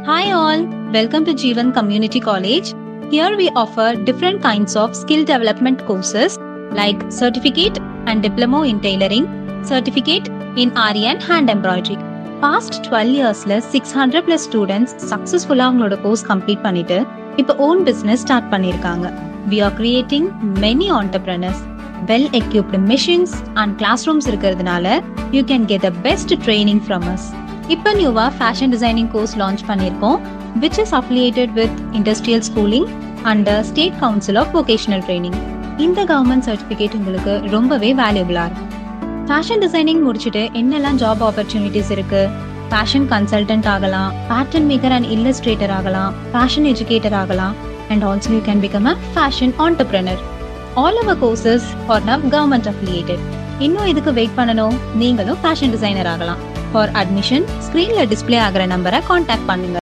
Hi all, welcome to Jeevan Community College. Here we offer different kinds of skill development courses like certificate and diploma in tailoring, certificate in RE and hand embroidery. Past 12 yearsல 600 plus students successfully அவங்களோட course complete பண்ணிட்டு இப்போ own business start பண்ணிருக்காங்க. We are creating many entrepreneurs. Well equipped machines and classrooms இருக்கிறதுனால you can get the best training from us. இப்போ நியூவா fashion designing course launch பண்ணியிருக்கோம் which is affiliated with industrial schooling under State Council of Vocational Training. இந்த government certificate உங்களுக்கு ரொம்பவே வேல்யூபிளா இருக்கும். Fashion designing முடிச்சுட்டு என்னெல்லாம் ஜாப் ஆப்பர்ச்சுனிட்டிஸ் இருக்கு? ஃபேஷன் கன்சல்டன்ட் ஆகலாம், பேட்டர்ன் மேக்கர் அண்ட் இல்லஸ்ட்ரேட்டர் ஆகலாம், ஃபேஷன் எஜுகேட்டர் ஆகலாம், and also you can become a fashion entrepreneur. All our courses are now government affiliated. இன்னும் இதுக்கு வெயிட் பண்ணணும்? நீங்களும் ஃபேஷன் டிசைனர் ஆகலாம். For admission, screenல டிஸ்ப்ளே ஆகிற நம்பரை காண்டாக்ட் பண்ணுங்க.